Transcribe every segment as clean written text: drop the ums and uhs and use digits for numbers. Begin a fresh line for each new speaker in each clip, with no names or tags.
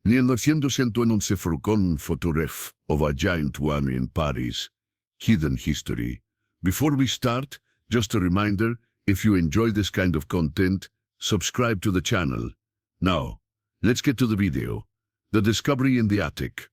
1911 Faucon photograph of a giant one in Paris. Hidden history. Before we start, just a reminder, if you enjoy this kind of content, subscribe to the channel. Now, let's get to the video. The discovery in the attic.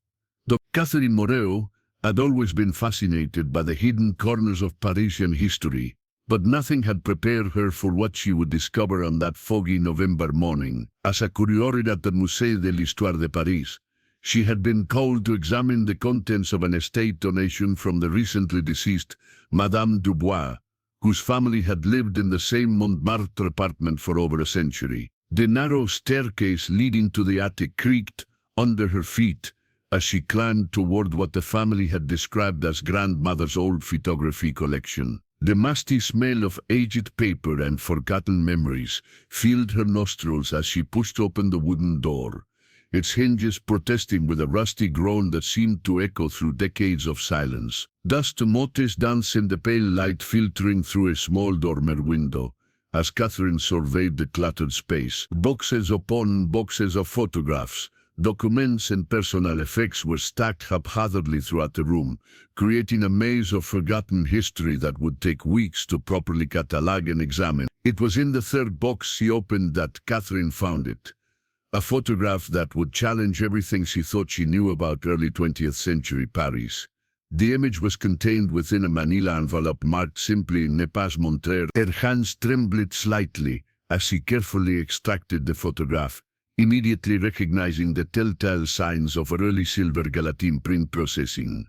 Catherine Moreau had always been fascinated by the hidden corners of Parisian history, but nothing had prepared her for what she would discover on that foggy November morning. As a curator at the Musée de l'Histoire de Paris, she had been called to examine the contents of an estate donation from the recently deceased Madame Dubois, whose family had lived in the same Montmartre apartment for over a century. The narrow staircase leading to the attic creaked under her feet as she climbed toward what the family had described as grandmother's old photography collection. The musty smell of aged paper and forgotten memories filled her nostrils as she pushed open the wooden door, its hinges protesting with a rusty groan that seemed to echo through decades of silence. Dust motes danced in the pale light filtering through a small dormer window as Catherine surveyed the cluttered space. Boxes upon boxes of photographs, documents and personal effects were stacked haphazardly throughout the room, creating a maze of forgotten history that would take weeks to properly catalog and examine. It was in the third box she opened that Catherine found it. A photograph that would challenge everything she thought she knew about early 20th century Paris. The image was contained within a manila envelope marked simply "Ne pas montrer." Her hands trembled slightly as she carefully extracted the photograph, immediately recognizing the telltale signs of early silver gelatine print processing.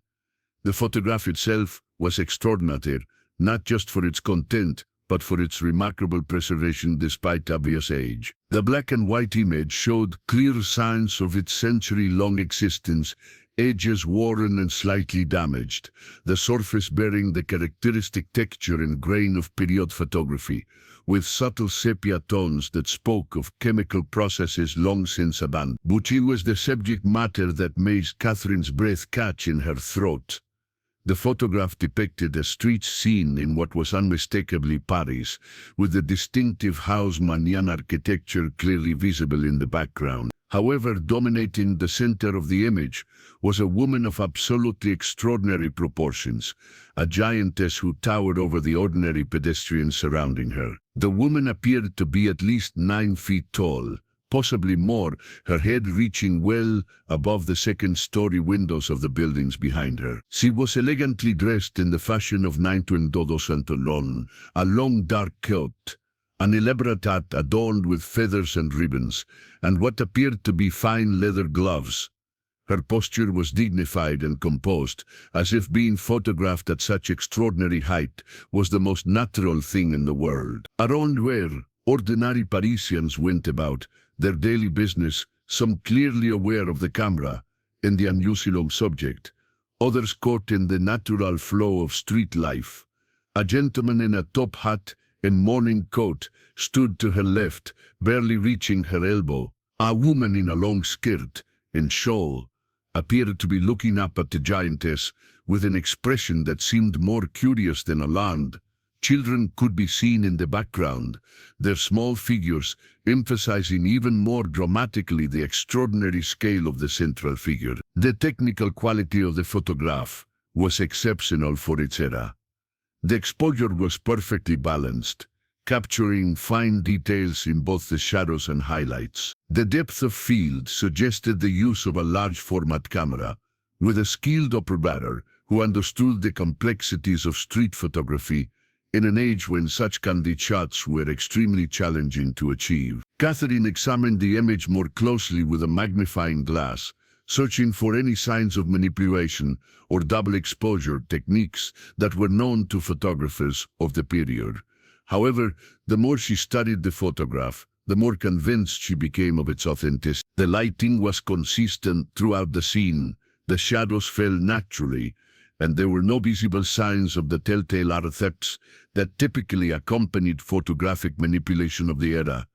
The photograph itself was extraordinary, not just for its content, but for its remarkable preservation despite obvious age. The black and white image showed clear signs of its century-long existence, edges worn and slightly damaged, the surface bearing the characteristic texture and grain of period photography, with subtle sepia tones that spoke of chemical processes long since abandoned. But it was the subject matter that made Catherine's breath catch in her throat. The photograph depicted a street scene in what was unmistakably Paris, with the distinctive Haussmannian architecture clearly visible in the background. However, dominating the center of the image was a woman of absolutely extraordinary proportions, a giantess who towered over the ordinary pedestrians surrounding her. The woman appeared to be at least 9 feet tall, possibly more, her head reaching well above the second-story windows of the buildings behind her. She was elegantly dressed in the fashion of 1920, a long dark coat, an elaborate hat adorned with feathers and ribbons, and what appeared to be fine leather gloves. Her posture was dignified and composed, as if being photographed at such extraordinary height was the most natural thing in the world. Around where ordinary Parisians went about their daily business, some clearly aware of the camera and the unusual subject, others caught in the natural flow of street life. A gentleman in a top hat and morning coat stood to her left, barely reaching her elbow. A woman in a long skirt and shawl appeared to be looking up at the giantess with an expression that seemed more curious than alarmed. Children could be seen in the background, their small figures emphasizing even more dramatically the extraordinary scale of the central figure. The technical quality of the photograph was exceptional for its era. The exposure was perfectly balanced, capturing fine details in both the shadows and highlights. The depth of field suggested the use of a large-format camera, with a skilled operator who understood the complexities of street photography in an age when such candid shots were extremely challenging to achieve. Catherine examined the image more closely with a magnifying glass, searching for any signs of manipulation or double exposure techniques that were known to photographers of the period. However, the more she studied the photograph, the more convinced she became of its authenticity. The lighting was consistent throughout the scene, the shadows fell naturally, and there were no visible signs of the telltale artifacts that typically accompanied photographic manipulation of the era.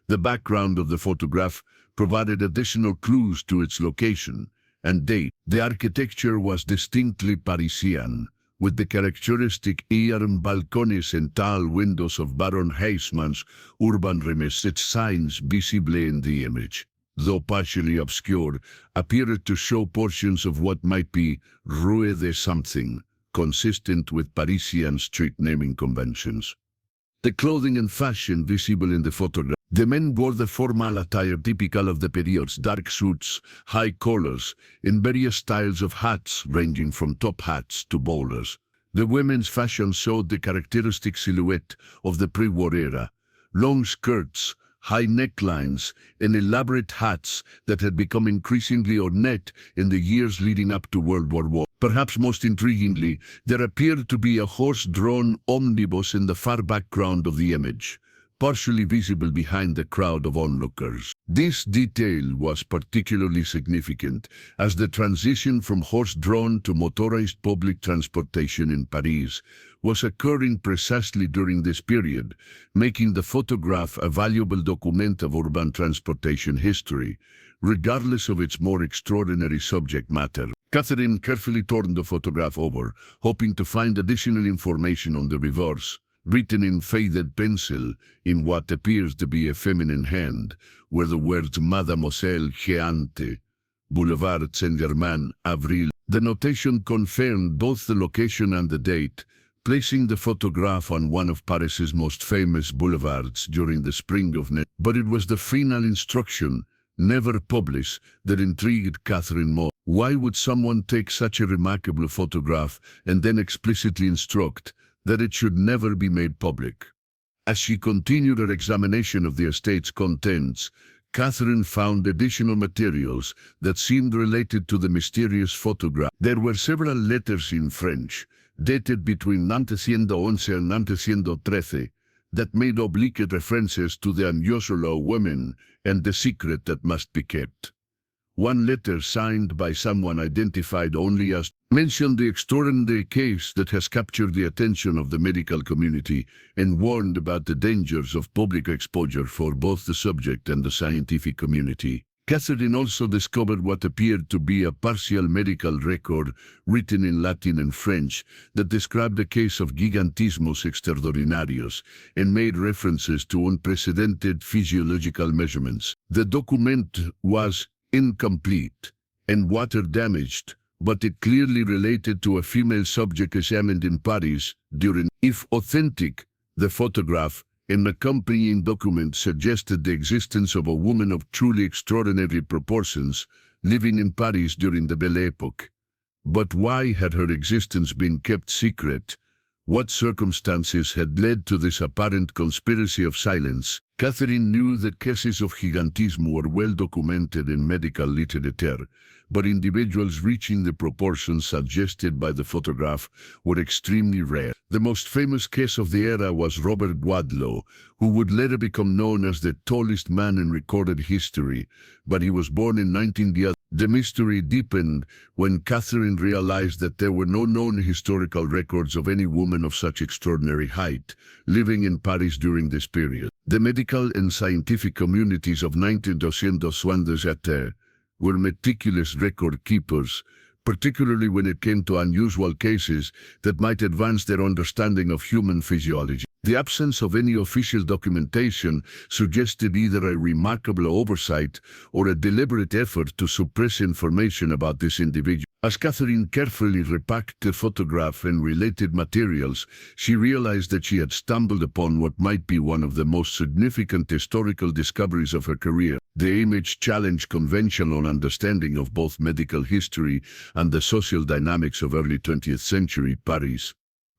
The background of the photograph provided additional clues to its location and date. The architecture was distinctly Parisian, with the characteristic iron balconies and tall windows of Baron Haussmann's urban renaissance signs visible in the image. though partially obscure, appeared to show portions of what might be Rue de something, consistent with Parisian street naming conventions. The clothing and fashion visible in the photograph. The men wore the formal attire typical of the period's dark suits, high collars, in various styles of hats ranging from top hats to bowlers. The women's fashion showed the characteristic silhouette of the pre-war era, long skirts, high necklines, and elaborate hats that had become increasingly ornate in the years leading up to World War I. Perhaps most intriguingly, there appeared to be a horse-drawn omnibus in the far background of the image, partially visible behind the crowd of onlookers. This detail was particularly significant, as the transition from horse-drawn to motorized public transportation in Paris was occurring precisely during this period, making the photograph a valuable document of urban transportation history, regardless of its more extraordinary subject matter. Catherine carefully turned the photograph over, hoping to find additional information on the reverse. Written in faded pencil, in what appears to be a feminine hand, were the words Mademoiselle Géante, Boulevard Saint-Germain, Avril. The notation confirmed both the location and the date, placing the photograph on one of Paris's most famous boulevards during the spring of net. But it was the final instruction, never published, that intrigued Catherine more. Why would someone take such a remarkable photograph and then explicitly instruct that it should never be made public? As she continued her examination of the estate's contents, Catherine found additional materials that seemed related to the mysterious photograph. There were several letters in French, dated between 1911 and 1913, that made oblique references to the unusual women and the secret that must be kept. One letter, signed by someone identified only as, mentioned the extraordinary case that has captured the attention of the medical community and warned about the dangers of public exposure for both the subject and the scientific community. Catherine also discovered what appeared to be a partial medical record written in Latin and French that described the case of gigantismus extraordinarius and made references to unprecedented physiological measurements. The document was incomplete and water-damaged, but it clearly related to a female subject examined in Paris during. If authentic, the photograph and accompanying document suggested the existence of a woman of truly extraordinary proportions living in Paris during the Belle Époque. But why had her existence been kept secret? What circumstances had led to this apparent conspiracy of silence? Catherine knew that cases of gigantism were well documented in medical literature, but individuals reaching the proportions suggested by the photograph were extremely rare. The most famous case of the era was Robert Wadlow, who would later become known as the tallest man in recorded history, but he was born in 1910. The mystery deepened when Catherine realized that there were no known historical records of any woman of such extraordinary height living in Paris during this period. The medical and scientific communities of 1917 were meticulous record keepers, particularly when it came to unusual cases that might advance their understanding of human physiology. The absence of any official documentation suggested either a remarkable oversight or a deliberate effort to suppress information about this individual. As Catherine carefully repacked the photograph and related materials, she realized that she had stumbled upon what might be one of the most significant historical discoveries of her career. The image challenged conventional understanding of both medical history and the social dynamics of early 20th century Paris.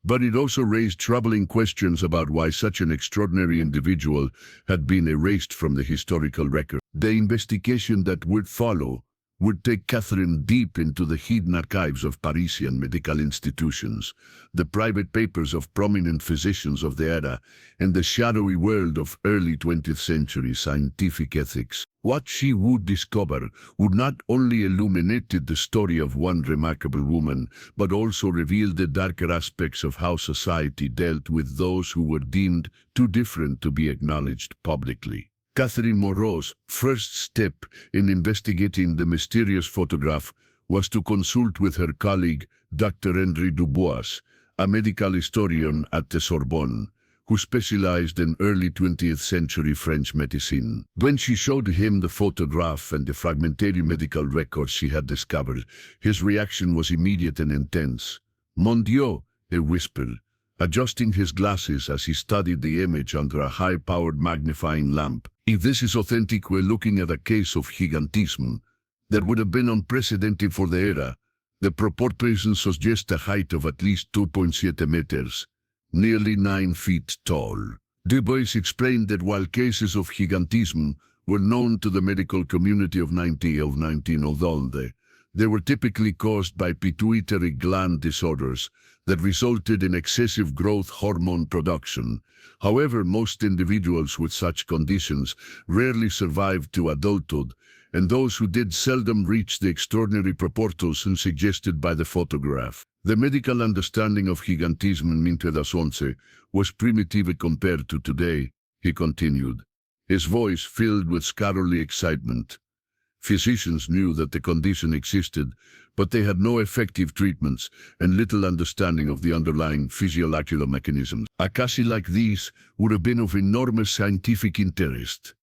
But it also raised troubling questions about why such an extraordinary individual had been erased from the historical record. The investigation that would follow would take Catherine deep into the hidden archives of Parisian medical institutions, the private papers of prominent physicians of the era, and the shadowy world of early 20th century scientific ethics. What she would discover would not only illuminate the story of one remarkable woman, but also reveal the darker aspects of how society dealt with those who were deemed too different to be acknowledged publicly. Catherine Moreau's first step in investigating the mysterious photograph was to consult with her colleague, Dr. Henri Dubois, a medical historian at the Sorbonne, who specialized in early 20th century French medicine. When she showed him the photograph and the fragmentary medical records she had discovered, his reaction was immediate and intense. "Mon Dieu," he whispered, adjusting his glasses as he studied the image under a high-powered magnifying lamp. "If this is authentic, we're looking at a case of gigantism that would have been unprecedented for the era. The proportions suggest a height of at least 2.7 meters, nearly 9 feet tall." Du Bois explained that while cases of gigantism were known to the medical community of 1900, they were typically caused by pituitary gland disorders that resulted in excessive growth hormone production. However, most individuals with such conditions rarely survived to adulthood, and those who did seldom reached the extraordinary proportions suggested by the photograph. The medical understanding of gigantism in 1911 was primitive compared to today, he continued, his voice filled with scholarly excitement. Physicians knew that the condition existed, but they had no effective treatments and little understanding of the underlying physiological mechanisms. A case like these would have been of enormous scientific interest.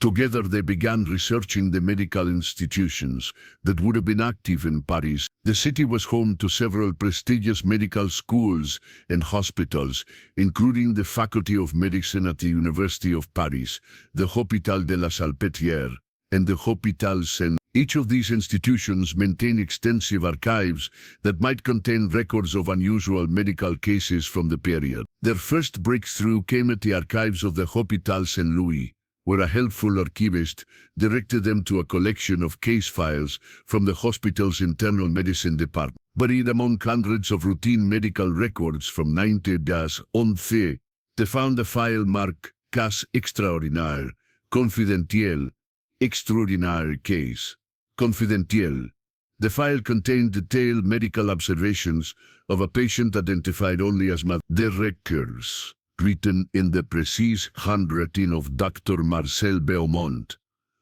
Together they began researching the medical institutions that would have been active in Paris. The city was home to several prestigious medical schools and hospitals, including the Faculty of Medicine at the University of Paris, the Hôpital de la Salpêtrière, and the Hôpital Saint. Each of these institutions maintain extensive archives that might contain records of unusual medical cases from the period. Their first breakthrough came at the archives of the Hôpital Saint Louis, where a helpful archivist directed them to a collection of case files from the hospital's internal medicine department. Buried among hundreds of routine medical records from 1911, they found a file marked Cas Extraordinaire, Confidentiel, Extraordinary Case, Confidentiel. The file contained detailed medical observations of a patient identified only as the records, written in the precise handwriting of Dr. Marcel Beaumont,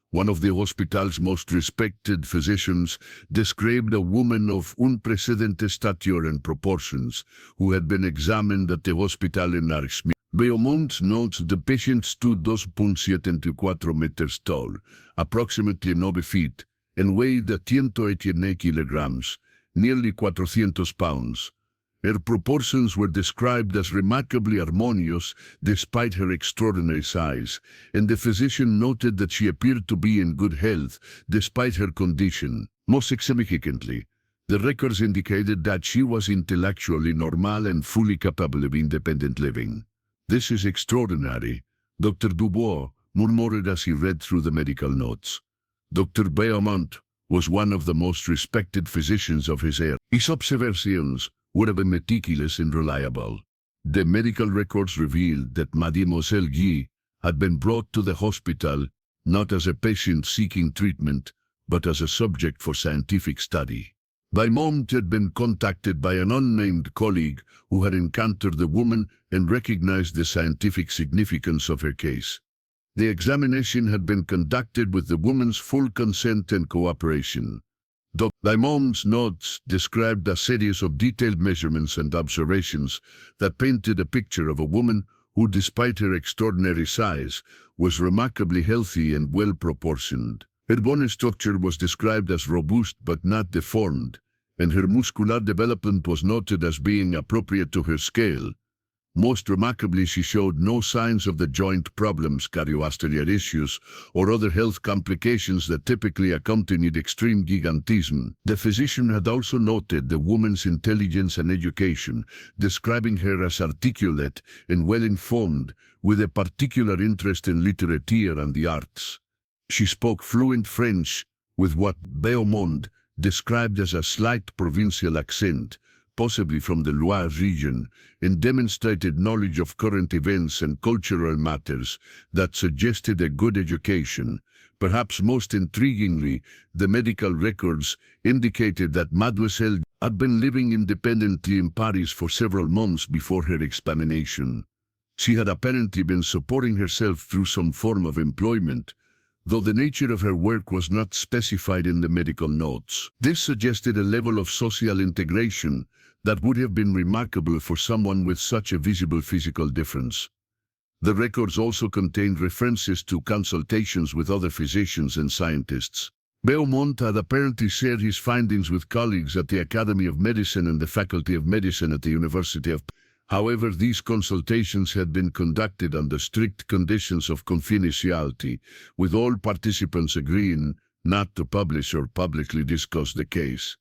one of the hospital's most respected physicians, described a woman of unprecedented stature and proportions who had been examined at the hospital in Arxmi. Beaumont notes the patient stood 2.74 meters tall, approximately 9 feet, and weighed 189 kilograms, nearly 400 pounds. Her proportions were described as remarkably harmonious despite her extraordinary size, and the physician noted that she appeared to be in good health despite her condition. Most significantly, the records indicated that she was intellectually normal and fully capable of independent living. "This is extraordinary," Dr. Dubois murmured as he read through the medical notes. Dr. Beaumont was one of the most respected physicians of his era. His observations would have been meticulous and reliable. The medical records revealed that Mademoiselle Guy had been brought to the hospital not as a patient seeking treatment, but as a subject for scientific study. Beaumont had been contacted by an unnamed colleague who had encountered the woman and recognized the scientific significance of her case. The examination had been conducted with the woman's full consent and cooperation. Dr. Beaumont's notes described a series of detailed measurements and observations that painted a picture of a woman who, despite her extraordinary size, was remarkably healthy and well-proportioned. Her bone structure was described as robust but not deformed, and her muscular development was noted as being appropriate to her scale. Most remarkably, she showed no signs of the joint problems, cardiovascular issues, or other health complications that typically accompanied extreme gigantism. The physician had also noted the woman's intelligence and education, describing her as articulate and well-informed, with a particular interest in literature and the arts. She spoke fluent French, with what Beaumont described as a slight provincial accent, possibly from the Loire region, and demonstrated knowledge of current events and cultural matters that suggested a good education. Perhaps most intriguingly, the medical records indicated that Mademoiselle had been living independently in Paris for several months before her examination. She had apparently been supporting herself through some form of employment, though the nature of her work was not specified in the medical notes. This suggested a level of social integration that would have been remarkable for someone with such a visible physical difference. The records also contained references to consultations with other physicians and scientists. Beaumont had apparently shared his findings with colleagues at the Academy of Medicine and the Faculty of Medicine at the University of. However, these consultations had been conducted under strict conditions of confidentiality, with all participants agreeing not to publish or publicly discuss the case.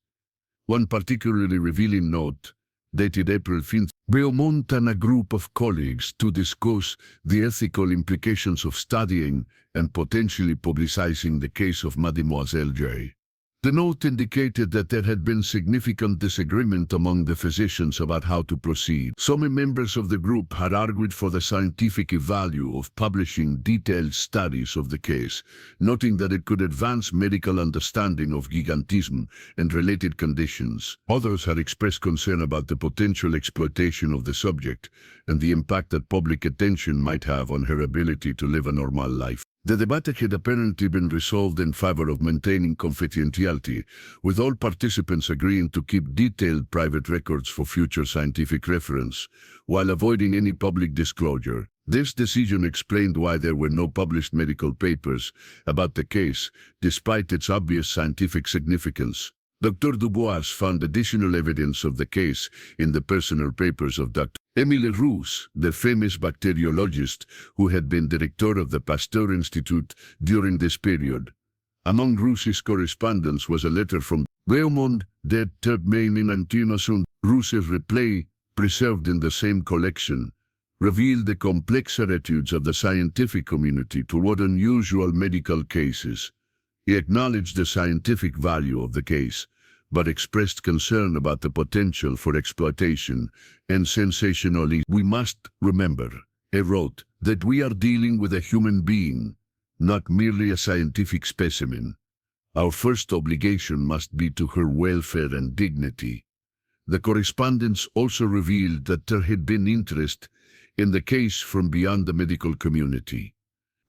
One particularly revealing note, dated April 5th, Beaumont and a group of colleagues to discuss the ethical implications of studying and potentially publicizing the case of Mademoiselle J. The note indicated that there had been significant disagreement among the physicians about how to proceed. Some members of the group had argued for the scientific value of publishing detailed studies of the case, noting that it could advance medical understanding of gigantism and related conditions. Others had expressed concern about the potential exploitation of the subject and the impact that public attention might have on her ability to live a normal life. The debate had apparently been resolved in favor of maintaining confidentiality, with all participants agreeing to keep detailed private records for future scientific reference, while avoiding any public disclosure. This decision explained why there were no published medical papers about the case, despite its obvious scientific significance. Dr. Dubois found additional evidence of the case in the personal papers of Dr. Émile Rousse, the famous bacteriologist who had been director of the Pasteur Institute during this period. Among Rousse's correspondence was a letter from Beaumont dated May 1900. Rousse's reply, preserved in the same collection, revealed the complex attitudes of the scientific community toward unusual medical cases. He acknowledged the scientific value of the case, but expressed concern about the potential for exploitation and sensationalism. We must remember, he wrote, that we are dealing with a human being, not merely a scientific specimen. Our first obligation must be to her welfare and dignity. The correspondence also revealed that there had been interest in the case from beyond the medical community.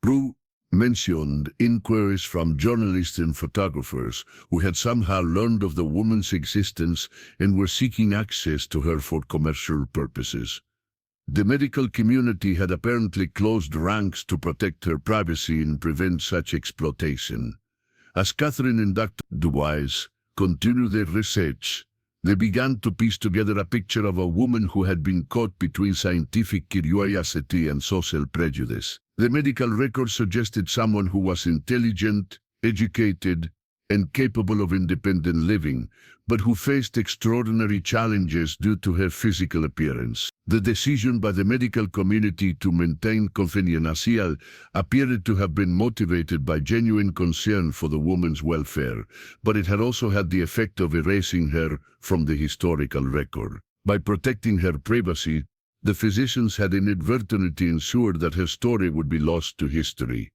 Roux mentioned inquiries from journalists and photographers who had somehow learned of the woman's existence and were seeking access to her for commercial purposes. The medical community had apparently closed ranks to protect her privacy and prevent such exploitation. As Catherine and Dr. Dubois continued their research, they began to piece together a picture of a woman who had been caught between scientific curiosity and social prejudice. The medical records suggested someone who was intelligent, educated, and capable of independent living, but who faced extraordinary challenges due to her physical appearance. The decision by the medical community to maintain confidentiality appeared to have been motivated by genuine concern for the woman's welfare, but it had also had the effect of erasing her from the historical record. By protecting her privacy, the physicians had inadvertently ensured that her story would be lost to history.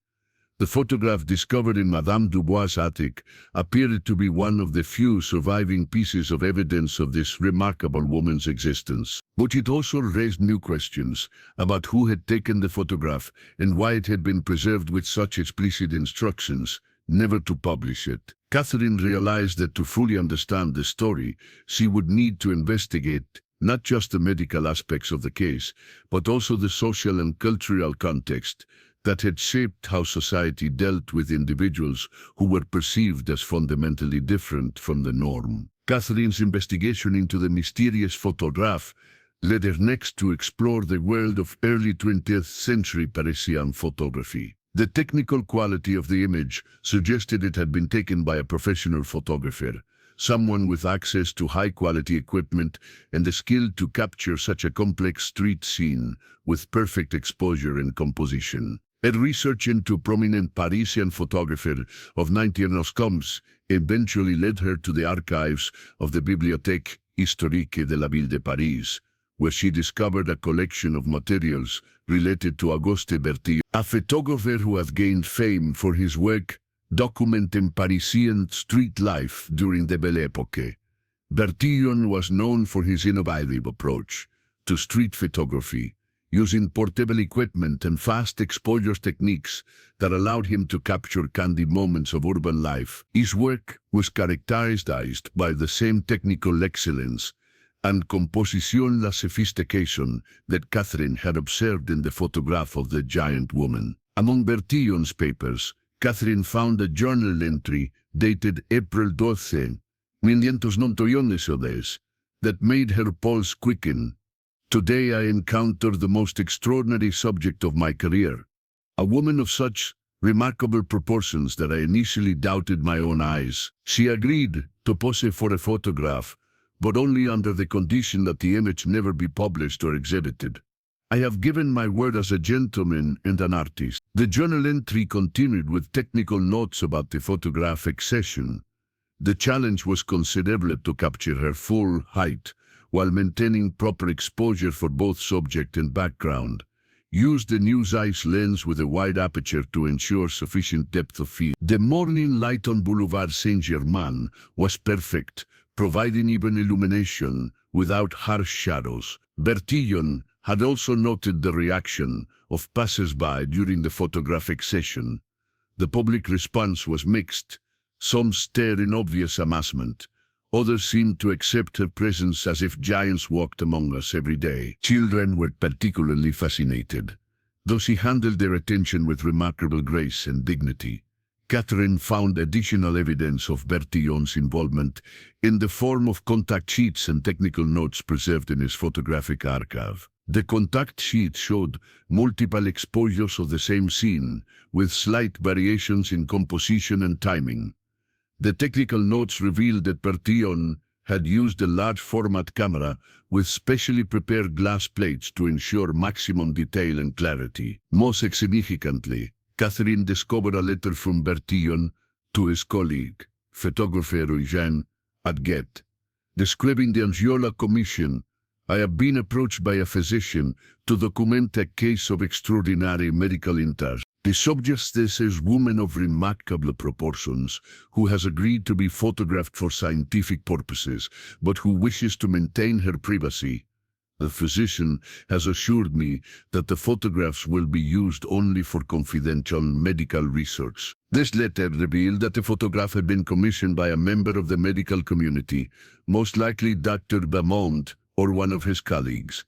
The photograph discovered in Madame Dubois' attic appeared to be one of the few surviving pieces of evidence of this remarkable woman's existence. But it also raised new questions about who had taken the photograph and why it had been preserved with such explicit instructions never to publish it. Catherine realized that to fully understand the story, she would need to investigate not just the medical aspects of the case, but also the social and cultural context that had shaped how society dealt with individuals who were perceived as fundamentally different from the norm. Catherine's investigation into the mysterious photograph led her next to explore the world of early 20th century Parisian photography. The technical quality of the image suggested it had been taken by a professional photographer, someone with access to high-quality equipment and the skill to capture such a complex street scene with perfect exposure and composition. Her research into prominent Parisian photographer of 1900s eventually led her to the archives of the Bibliothèque Historique de la Ville de Paris, where she discovered a collection of materials related to Auguste Bertillon, a photographer who had gained fame for his work documenting Parisian street life during the Belle Époque. Bertillon was known for his innovative approach to street photography, using portable equipment and fast exposure techniques that allowed him to capture candid moments of urban life. His work was characterized by the same technical excellence and composition la sophistication that Catherine had observed in the photograph of the giant woman. Among Bertillon's papers, Catherine found a journal entry dated April 12, 1992, that made her pulse quicken. Today I encounter the most extraordinary subject of my career, a woman of such remarkable proportions that I initially doubted my own eyes. She agreed to pose for a photograph, but only under the condition that the image never be published or exhibited. I have given my word as a gentleman and an artist. The journal entry continued with technical notes about the photographic session. The challenge was considerable to capture her full height, while maintaining proper exposure for both subject and background. Used the new Zeiss lens with a wide aperture to ensure sufficient depth of field. The morning light on Boulevard Saint-Germain was perfect, providing even illumination without harsh shadows. Bertillon had also noted the reaction of passers-by during the photographic session. The public response was mixed. Some stared in obvious amazement. Others seemed to accept her presence as if giants walked among us every day. Children were particularly fascinated, though she handled their attention with remarkable grace and dignity. Catherine found additional evidence of Bertillon's involvement in the form of contact sheets and technical notes preserved in his photographic archive. The contact sheet showed multiple exposures of the same scene, with slight variations in composition and timing. The technical notes revealed that Bertillon had used a large-format camera with specially prepared glass plates to ensure maximum detail and clarity. Most significantly, Catherine discovered a letter from Bertillon to his colleague, photographer Eugène Adget, describing the Angiola Commission. I have been approached by a physician to document a case of extraordinary medical interest. The subject is a woman of remarkable proportions who has agreed to be photographed for scientific purposes, but who wishes to maintain her privacy. The physician has assured me that the photographs will be used only for confidential medical research. This letter revealed that the photograph had been commissioned by a member of the medical community, most likely Dr. Beaumont or one of his colleagues.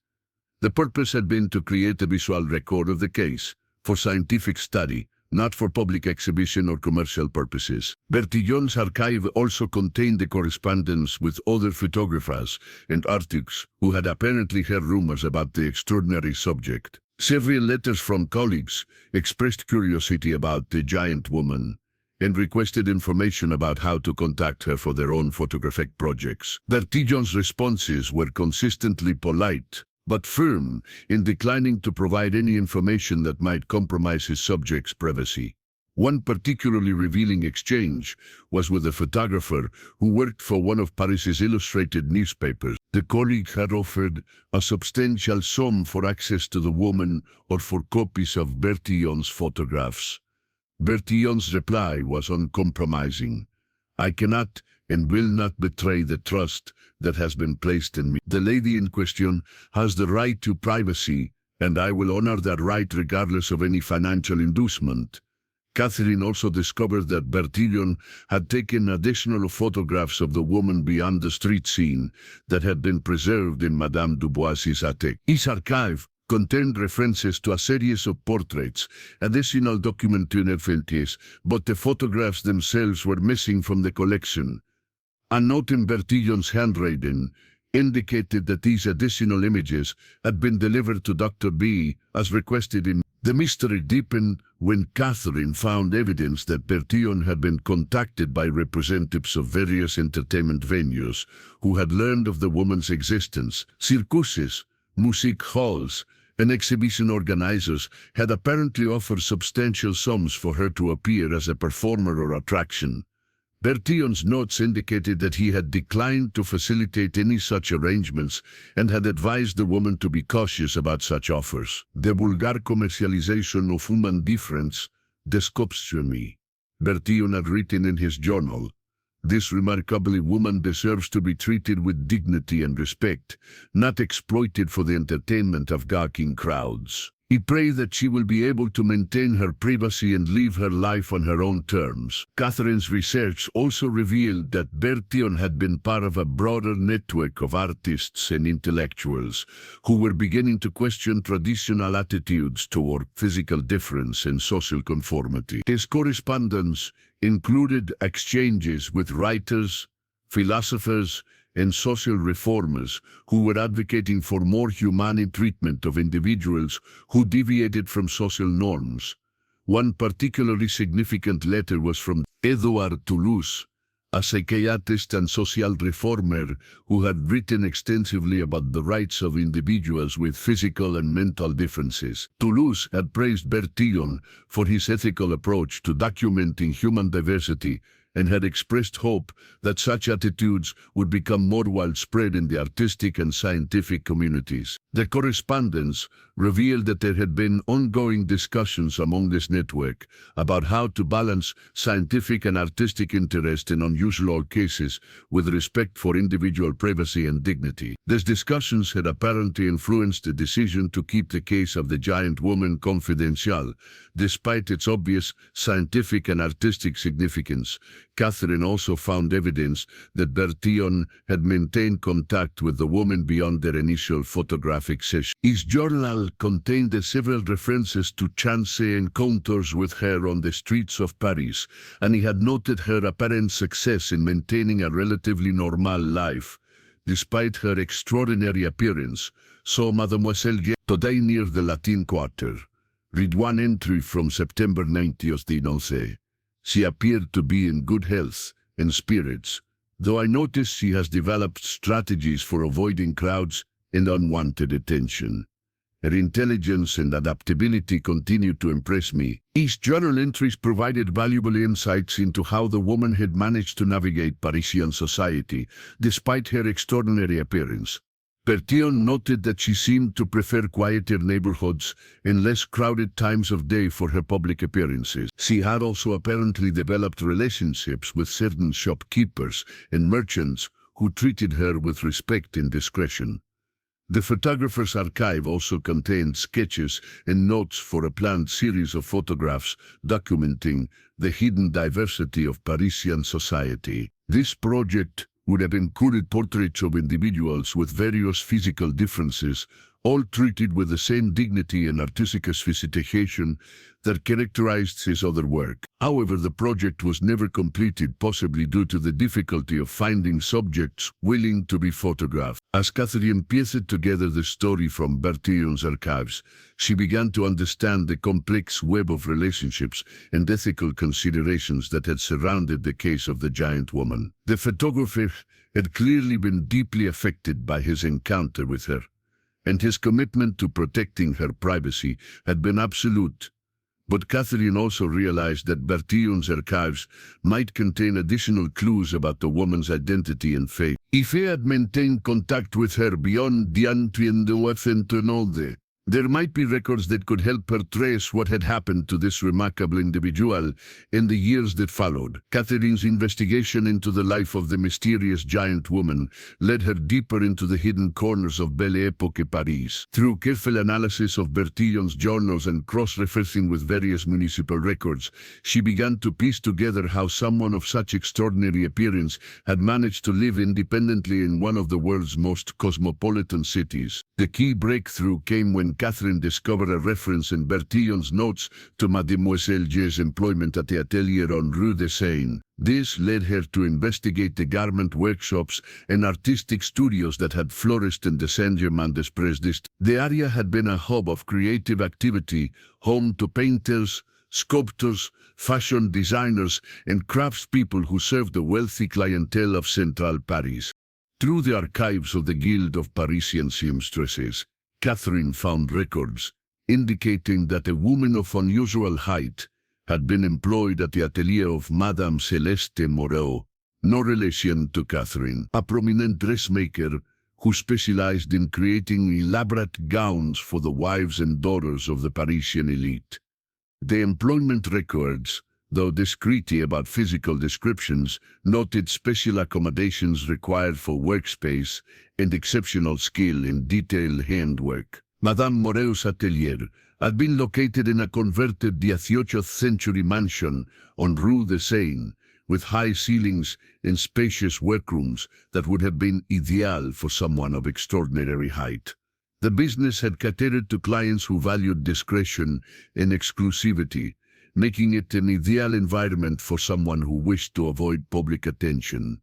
The purpose had been to create a visual record of the case, for scientific study, not for public exhibition or commercial purposes. Bertillon's archive also contained the correspondence with other photographers and artists who had apparently heard rumors about the extraordinary subject. Several letters from colleagues expressed curiosity about the giant woman and requested information about how to contact her for their own photographic projects. Bertillon's responses were consistently polite, but firm in declining to provide any information that might compromise his subject's privacy. One particularly revealing exchange was with a photographer who worked for one of Paris's illustrated newspapers. The colleague had offered a substantial sum for access to the woman or for copies of Bertillon's photographs. Bertillon's reply was uncompromising. I cannot and will not betray the trust that has been placed in me. The lady in question has the right to privacy, and I will honor that right regardless of any financial inducement. Catherine also discovered that Bertillon had taken additional photographs of the woman beyond the street scene that had been preserved in Madame Dubois's attic. His archive contained references to a series of portraits, additional documentaires, but the photographs themselves were missing from the collection. A note in Bertillon's handwriting indicated that these additional images had been delivered to Dr. B as requested in. The mystery deepened when Catherine found evidence that Bertillon had been contacted by representatives of various entertainment venues who had learned of the woman's existence. Circuses, music halls, and exhibition organizers had apparently offered substantial sums for her to appear as a performer or attraction. Bertillon's notes indicated that he had declined to facilitate any such arrangements and had advised the woman to be cautious about such offers. The vulgar commercialization of human difference disgusts me, Bertillon had written in his journal. This remarkable woman deserves to be treated with dignity and respect, not exploited for the entertainment of gawking crowds. He prayed that she will be able to maintain her privacy and live her life on her own terms. Catherine's research also revealed that Bertillon had been part of a broader network of artists and intellectuals who were beginning to question traditional attitudes toward physical difference and social conformity. His correspondence included exchanges with writers, philosophers, and social reformers who were advocating for more humane treatment of individuals who deviated from social norms. One particularly significant letter was from Edouard Toulouse, a psychiatrist and social reformer who had written extensively about the rights of individuals with physical and mental differences. Toulouse had praised Bertillon for his ethical approach to documenting human diversity and had expressed hope that such attitudes would become more widespread in the artistic and scientific communities. The correspondence revealed that there had been ongoing discussions among this network about how to balance scientific and artistic interest in unusual cases with respect for individual privacy and dignity. These discussions had apparently influenced the decision to keep the case of the giant woman confidential, despite its obvious scientific and artistic significance. Catherine also found evidence that Bertillon had maintained contact with the woman beyond their initial photographic session. His journal contained several references to chance encounters with her on the streets of Paris, and he had noted her apparent success in maintaining a relatively normal life, despite her extraordinary appearance. So Mademoiselle G. Today near the Latin Quarter. Read one entry from September 1911. She appeared to be in good health and spirits, though I noticed she has developed strategies for avoiding crowds and unwanted attention. Her intelligence and adaptability continued to impress me. His journal entries provided valuable insights into how the woman had managed to navigate Parisian society, despite her extraordinary appearance. Bertillon noted that she seemed to prefer quieter neighborhoods and less crowded times of day for her public appearances. She had also apparently developed relationships with certain shopkeepers and merchants who treated her with respect and discretion. The photographer's archive also contained sketches and notes for a planned series of photographs documenting the hidden diversity of Parisian society. This project would have included portraits of individuals with various physical differences, all treated with the same dignity and artistic sophistication that characterized his other work. However, the project was never completed, possibly due to the difficulty of finding subjects willing to be photographed. As Catherine pieced together the story from Bertillon's archives, she began to understand the complex web of relationships and ethical considerations that had surrounded the case of the giant woman. The photographer had clearly been deeply affected by his encounter with her, and his commitment to protecting her privacy had been absolute. But Catherine also realized that Bertillon's archives might contain additional clues about the woman's identity and fate. If he had maintained contact with her beyond the Fentonode, there might be records that could help her trace what had happened to this remarkable individual in the years that followed. Catherine's investigation into the life of the mysterious giant woman led her deeper into the hidden corners of Belle Époque Paris. Through careful analysis of Bertillon's journals and cross-referencing with various municipal records, she began to piece together how someone of such extraordinary appearance had managed to live independently in one of the world's most cosmopolitan cities. The key breakthrough came when Catherine discovered a reference in Bertillon's notes to Mademoiselle G's employment at the atelier on Rue de Seine. This led her to investigate the garment workshops and artistic studios that had flourished in the Saint-Germain-des-Prés district. The area had been a hub of creative activity, home to painters, sculptors, fashion designers, and craftspeople who served the wealthy clientele of Central Paris. Through the archives of the Guild of Parisian Seamstresses, Catherine found records indicating that a woman of unusual height had been employed at the atelier of Madame Céleste Moreau, no relation to Catherine, a prominent dressmaker who specialized in creating elaborate gowns for the wives and daughters of the Parisian elite. The employment records, though discreet about physical descriptions, noted special accommodations required for workspace and exceptional skill in detailed handwork. Madame Moreau's atelier, had been located in a converted 18th century mansion on Rue de Seine, with high ceilings and spacious workrooms that would have been ideal for someone of extraordinary height. The business had catered to clients who valued discretion and exclusivity, making it an ideal environment for someone who wished to avoid public attention.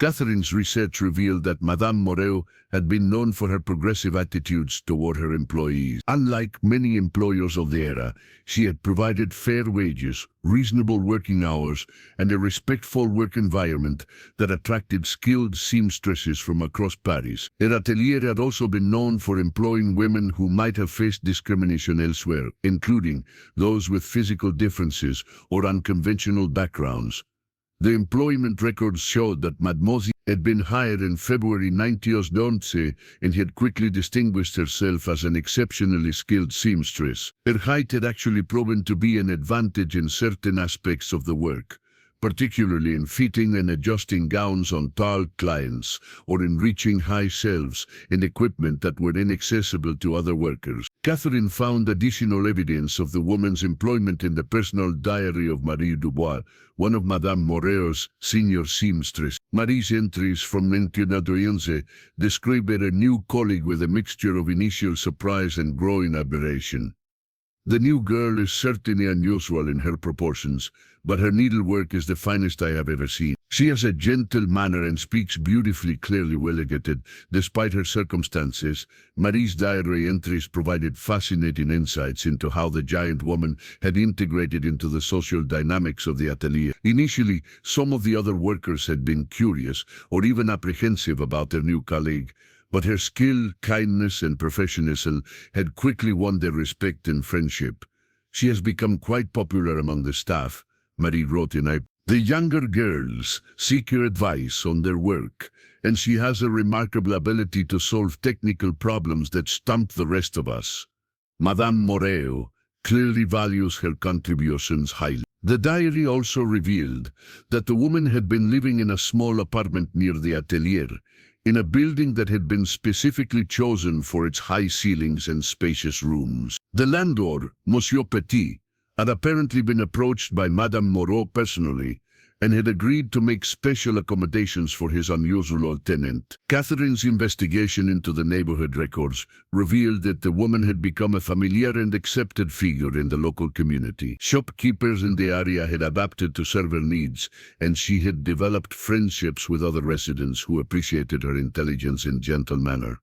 Catherine's research revealed that Madame Moreau had been known for her progressive attitudes toward her employees. Unlike many employers of the era, she had provided fair wages, reasonable working hours, and a respectful work environment that attracted skilled seamstresses from across Paris. Her atelier had also been known for employing women who might have faced discrimination elsewhere, including those with physical differences or unconventional backgrounds. The employment records showed that Mademoiselle had been hired in February 1911 and had quickly distinguished herself as an exceptionally skilled seamstress. Her height had actually proven to be an advantage in certain aspects of the work, particularly in fitting and adjusting gowns on tall clients or in reaching high shelves and equipment that were inaccessible to other workers. Catherine found additional evidence of the woman's employment in the personal diary of Marie Dubois, one of Madame Moreau's senior seamstresses. Marie's entries from 1911 describe her new colleague with a mixture of initial surprise and growing admiration. The new girl is certainly unusual in her proportions, but her needlework is the finest I have ever seen. She has a gentle manner and speaks beautifully, clearly well educated, despite her circumstances. Marie's diary entries provided fascinating insights into how the giant woman had integrated into the social dynamics of the atelier. Initially, some of the other workers had been curious or even apprehensive about their new colleague, but her skill, kindness, and professionalism had quickly won their respect and friendship. She has become quite popular among the staff, Marie wrote in April. The younger girls seek her advice on their work, and she has a remarkable ability to solve technical problems that stump the rest of us. Madame Moreau clearly values her contributions highly. The diary also revealed that the woman had been living in a small apartment near the atelier, in a building that had been specifically chosen for its high ceilings and spacious rooms. The landlord, Monsieur Petit, had apparently been approached by Madame Moreau personally and had agreed to make special accommodations for his unusual tenant. Catherine's investigation into the neighborhood records revealed that the woman had become a familiar and accepted figure in the local community. Shopkeepers in the area had adapted to serve her needs, and she had developed friendships with other residents who appreciated her intelligence and gentle manner.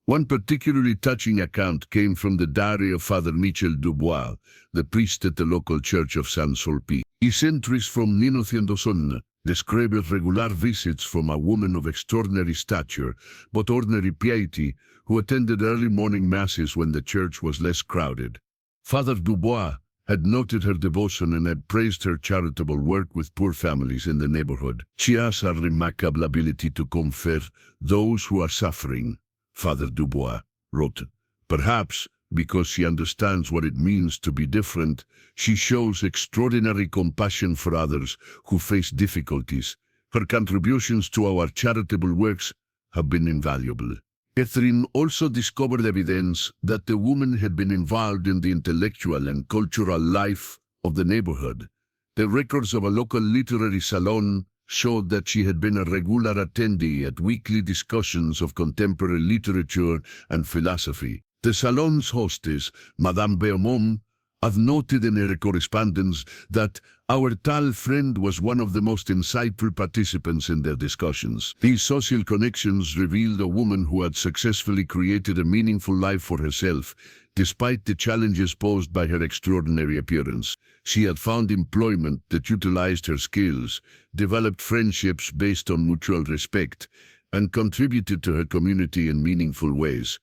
One particularly touching account came from the diary of Father Michel Dubois, the priest at the local church of Saint-Sulpice. His entries from 1911 describe regular visits from a woman of extraordinary stature, but ordinary piety, who attended early morning masses when the church was less crowded. Father Dubois had noted her devotion and had praised her charitable work with poor families in the neighborhood. She has a remarkable ability to comfort those who are suffering, Father Dubois wrote. Perhaps because she understands what it means to be different, she shows extraordinary compassion for others who face difficulties. Her contributions to our charitable works have been invaluable. Catherine also discovered evidence that the woman had been involved in the intellectual and cultural life of the neighborhood. The records of a local literary salon showed that she had been a regular attendee at weekly discussions of contemporary literature and philosophy. The salon's hostess, Madame Beaumont, had noted in her correspondence that our tall friend was one of the most insightful participants in their discussions. These social connections revealed a woman who had successfully created a meaningful life for herself, despite the challenges posed by her extraordinary appearance. She had found employment that utilized her skills, developed friendships based on mutual respect, and contributed to her community in meaningful ways.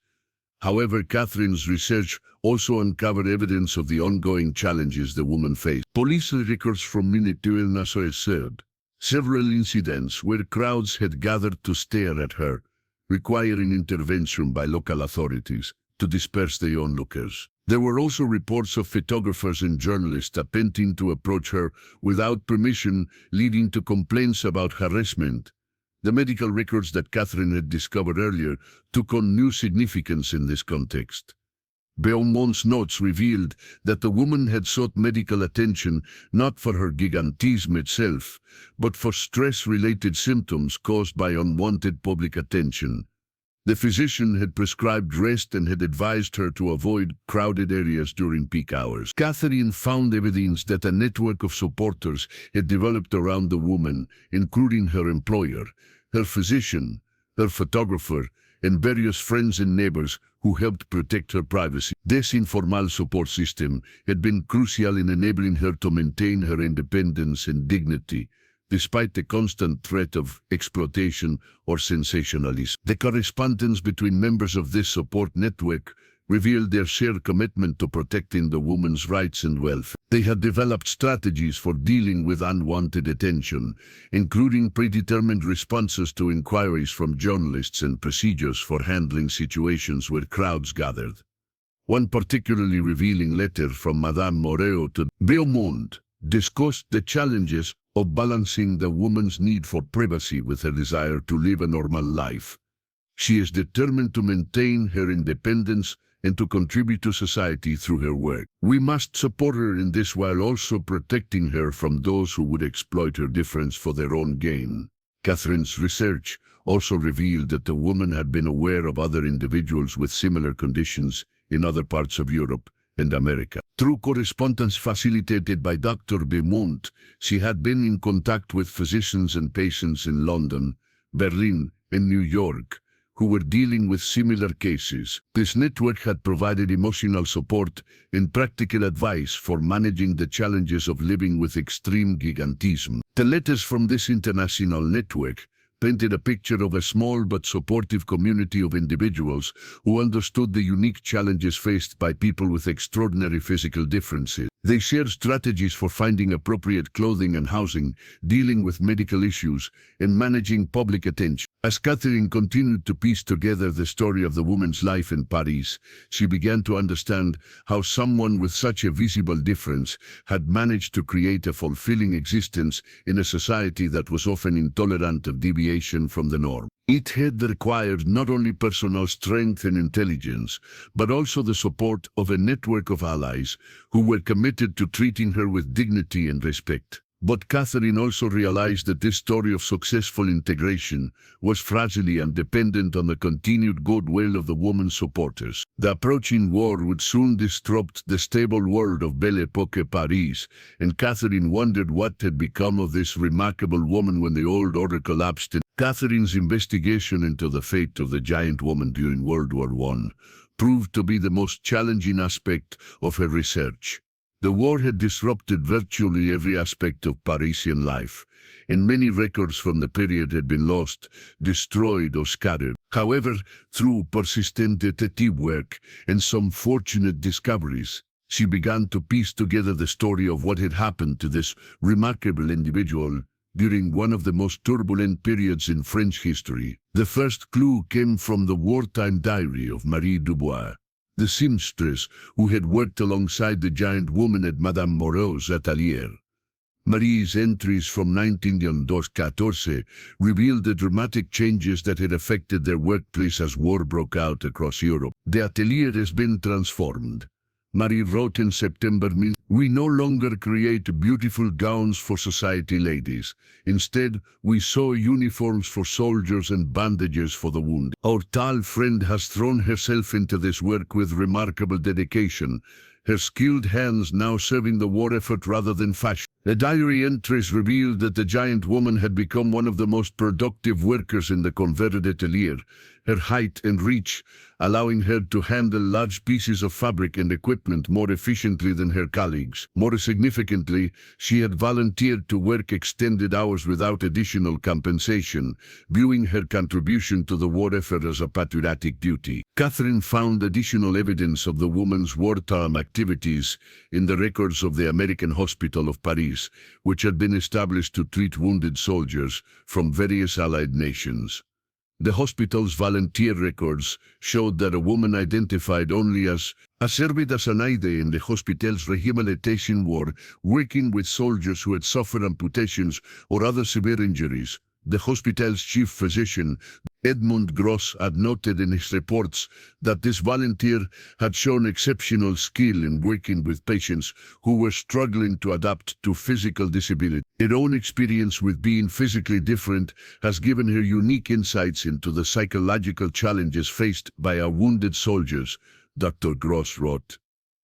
However, Catherine's research also uncovered evidence of the ongoing challenges the woman faced. Police records from 1911 showed several incidents where crowds had gathered to stare at her, requiring intervention by local authorities to disperse the onlookers. There were also reports of photographers and journalists attempting to approach her without permission, leading to complaints about harassment. The medical records that Catherine had discovered earlier took on new significance in this context. Beaumont's notes revealed that the woman had sought medical attention not for her gigantism itself, but for stress-related symptoms caused by unwanted public attention. The physician had prescribed rest and had advised her to avoid crowded areas during peak hours. Catherine found evidence that a network of supporters had developed around the woman, including her employer, her physician, her photographer, and various friends and neighbors who helped protect her privacy. This informal support system had been crucial in enabling her to maintain her independence and dignity, despite the constant threat of exploitation or sensationalism. The correspondence between members of this support network revealed their shared commitment to protecting the woman's rights and welfare. They had developed strategies for dealing with unwanted attention, including predetermined responses to inquiries from journalists and procedures for handling situations where crowds gathered. One particularly revealing letter from Madame Moreau to Beaumont discussed the challenges of balancing the woman's need for privacy with her desire to live a normal life. She is determined to maintain her independence and to contribute to society through her work. We must support her in this while also protecting her from those who would exploit her difference for their own gain. Catherine's research also revealed that the woman had been aware of other individuals with similar conditions in other parts of Europe and America. Through correspondence facilitated by Dr. Beaumont, she had been in contact with physicians and patients in London, Berlin, and New York, who were dealing with similar cases. This network had provided emotional support and practical advice for managing the challenges of living with extreme gigantism. The letters from this international network painted a picture of a small but supportive community of individuals who understood the unique challenges faced by people with extraordinary physical differences. They shared strategies for finding appropriate clothing and housing, dealing with medical issues, and managing public attention. As Catherine continued to piece together the story of the woman's life in Paris, she began to understand how someone with such a visible difference had managed to create a fulfilling existence in a society that was often intolerant of deviation from the norm. It had required not only personal strength and intelligence, but also the support of a network of allies who were committed to treating her with dignity and respect. But Catherine also realized that this story of successful integration was fragile and dependent on the continued goodwill of the woman's supporters. The approaching war would soon disrupt the stable world of Belle Époque Paris, and Catherine wondered what had become of this remarkable woman when the old order collapsed. Catherine's investigation into the fate of the giant woman during World War I proved to be the most challenging aspect of her research. The war had disrupted virtually every aspect of Parisian life, and many records from the period had been lost, destroyed, or scattered. However, through persistent detective work and some fortunate discoveries, she began to piece together the story of what had happened to this remarkable individual during one of the most turbulent periods in French history. The first clue came from the wartime diary of Marie Dubois, the seamstress who had worked alongside the giant woman at Madame Moreau's atelier. Marie's entries from 1914 revealed the dramatic changes that had affected their workplace as war broke out across Europe. The atelier has been transformed. Marie wrote in September, "We no longer create beautiful gowns for society ladies. Instead, we sew uniforms for soldiers and bandages for the wounded." Our tall friend has thrown herself into this work with remarkable dedication, her skilled hands now serving the war effort rather than fashion. The diary entries revealed that the giant woman had become one of the most productive workers in the converted atelier, her height and reach allowing her to handle large pieces of fabric and equipment more efficiently than her colleagues. More significantly, she had volunteered to work extended hours without additional compensation, viewing her contribution to the war effort as a patriotic duty. Catherine found additional evidence of the woman's wartime activities in the records of the American Hospital of Paris, which had been established to treat wounded soldiers from various Allied nations. The hospital's volunteer records showed that a woman identified only as served as an aide in the hospital's rehabilitation ward, working with soldiers who had suffered amputations or other severe injuries, the hospital's chief physician, Edmund Gross, had noted in his reports that this volunteer had shown exceptional skill in working with patients who were struggling to adapt to physical disability. Her own experience with being physically different has given her unique insights into the psychological challenges faced by our wounded soldiers, Dr. Gross wrote.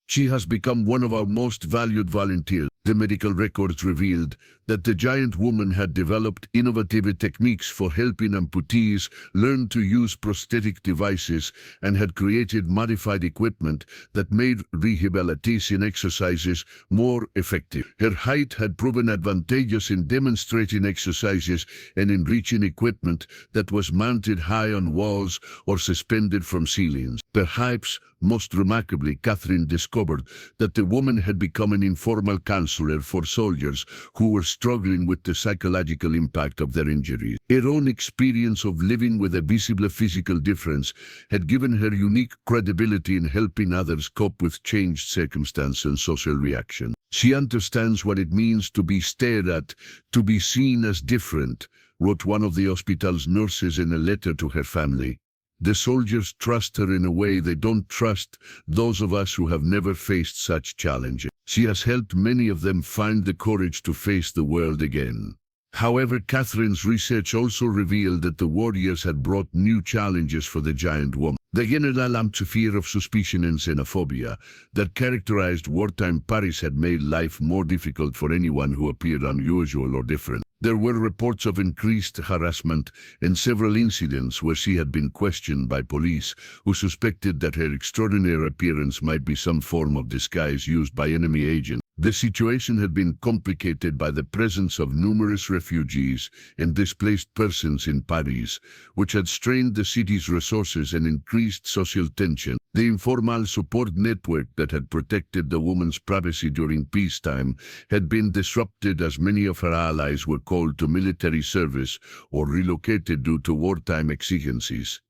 She has become one of our most valued volunteers. The medical records revealed that the giant woman had developed innovative techniques for helping amputees learn to use prosthetic devices and had created modified equipment that made rehabilitation exercises more effective. Her height had proven advantageous in demonstrating exercises and in reaching equipment that was mounted high on walls or suspended from ceilings. Perhaps most remarkably, Catherine discovered that the woman had become an informal counselor for soldiers who were struggling with the psychological impact of their injuries. Her own experience of living with a visible physical difference had given her unique credibility in helping others cope with changed circumstances and social reaction. She understands what it means to be stared at, to be seen as different, wrote one of the hospital's nurses in a letter to her family. The soldiers trust her in a way they don't trust those of us who have never faced such challenges. She has helped many of them find the courage to face the world again. However, Catherine's research also revealed that the warriors had brought new challenges for the giant woman. The general atmosphere of suspicion and xenophobia that characterized wartime Paris had made life more difficult for anyone who appeared unusual or different. There were reports of increased harassment and several incidents where she had been questioned by police who suspected that her extraordinary appearance might be some form of disguise used by enemy agents. The situation had been complicated by the presence of numerous refugees and displaced persons in Paris, which had strained the city's resources and increased social tension. The informal support network that had protected the woman's privacy during peacetime had been disrupted as many of her allies were called to military service or relocated due to wartime exigencies.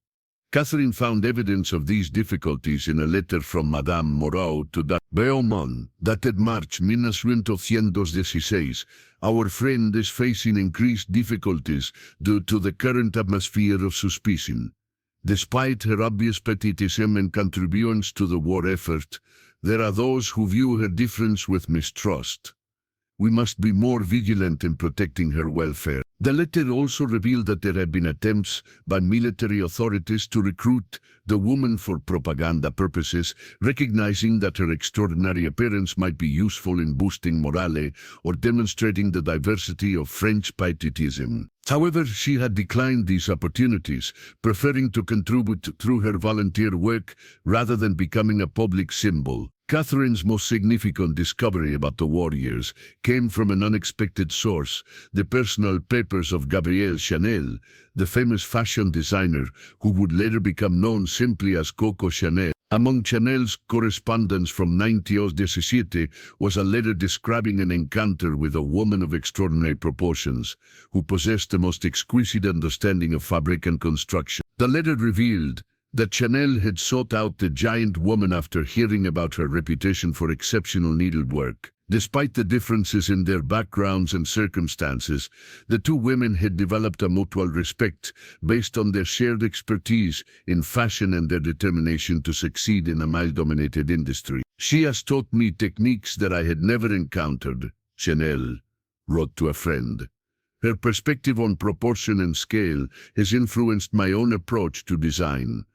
Catherine found evidence of these difficulties in a letter from Madame Moreau to Beaumont, dated March 1916. Our friend is facing increased difficulties due to the current atmosphere of suspicion. Despite her obvious patriotism and contributions to the war effort, there are those who view her difference with mistrust. We must be more vigilant in protecting her welfare. The letter also revealed that there had been attempts by military authorities to recruit the woman for propaganda purposes, recognizing that her extraordinary appearance might be useful in boosting morale or demonstrating the diversity of French patriotism. However, she had declined these opportunities, preferring to contribute through her volunteer work rather than becoming a public symbol. Catherine's most significant discovery about the warriors came from an unexpected source, the personal papers of Gabrielle Chanel, the famous fashion designer who would later become known simply as Coco Chanel. Among Chanel's correspondence from 1917 was a letter describing an encounter with a woman of extraordinary proportions, who possessed the most exquisite understanding of fabric and construction. The letter revealed that Chanel had sought out the giant woman after hearing about her reputation for exceptional needlework. Despite the differences in their backgrounds and circumstances, the two women had developed a mutual respect based on their shared expertise in fashion and their determination to succeed in a male-dominated industry. She has taught me techniques that I had never encountered, Chanel wrote to a friend. Her perspective on proportion and scale has influenced my own approach to design.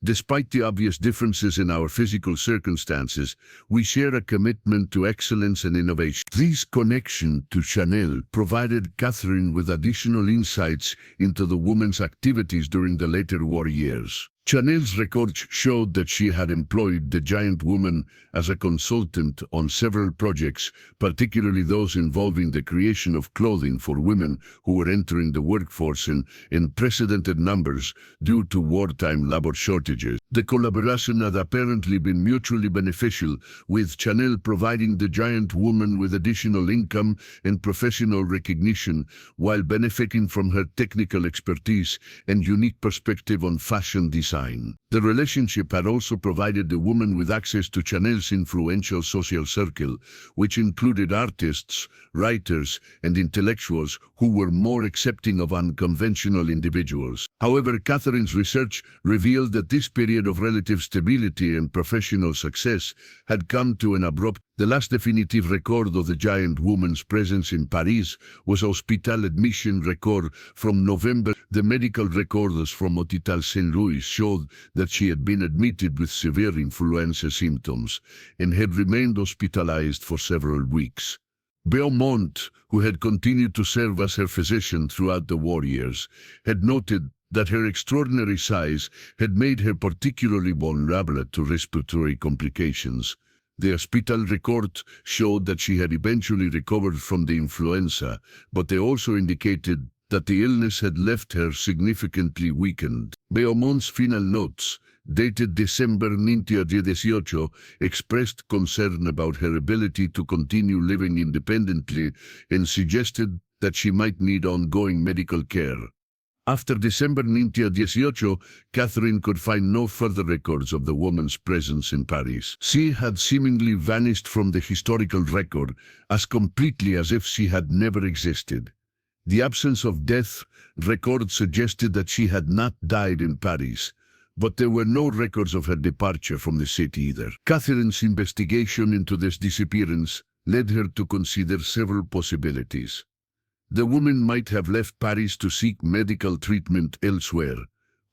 Despite the obvious differences in our physical circumstances, we share a commitment to excellence and innovation. This connection to Chanel provided Catherine with additional insights into the woman's activities during the later war years. Chanel's records showed that she had employed the giant woman as a consultant on several projects, particularly those involving the creation of clothing for women who were entering the workforce in unprecedented numbers due to wartime labor shortages. The collaboration had apparently been mutually beneficial, with Chanel providing the giant woman with additional income and professional recognition, while benefiting from her technical expertise and unique perspective on fashion design. The relationship had also provided the woman with access to Chanel's influential social circle, which included artists, writers, and intellectuals who were more accepting of unconventional individuals. However, Catherine's research revealed that this period of relative stability and professional success had come to an abrupt. The last definitive record of the giant woman's presence in Paris was a hospital admission record from November. The medical records from Hôpital Saint-Louis showed that she had been admitted with severe influenza symptoms and had remained hospitalized for several weeks. Beaumont, who had continued to serve as her physician throughout the war years, had noted that her extraordinary size had made her particularly vulnerable to respiratory complications. The hospital record showed that she had eventually recovered from the influenza, but they also indicated that the illness had left her significantly weakened. Beaumont's final notes, dated December 1918, expressed concern about her ability to continue living independently and suggested that she might need ongoing medical care. After December 1918, Catherine could find no further records of the woman's presence in Paris. She had seemingly vanished from the historical record as completely as if she had never existed. The absence of death record suggested that she had not died in Paris, but there were no records of her departure from the city either. Catherine's investigation into this disappearance led her to consider several possibilities. The woman might have left Paris to seek medical treatment elsewhere,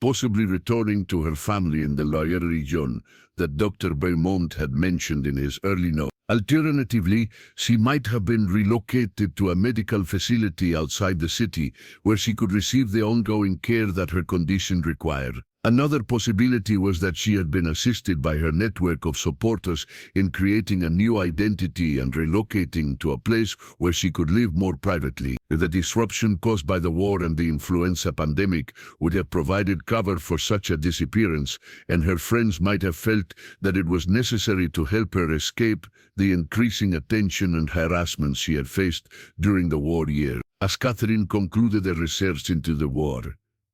possibly returning to her family in the Loire region that Dr. Beaumont had mentioned in his early note. Alternatively, she might have been relocated to a medical facility outside the city where she could receive the ongoing care that her condition required. Another possibility was that she had been assisted by her network of supporters in creating a new identity and relocating to a place where she could live more privately. The disruption caused by the war and the influenza pandemic would have provided cover for such a disappearance, and her friends might have felt that it was necessary to help her escape the increasing attention and harassment she had faced during the war years. As Catherine concluded her research into the war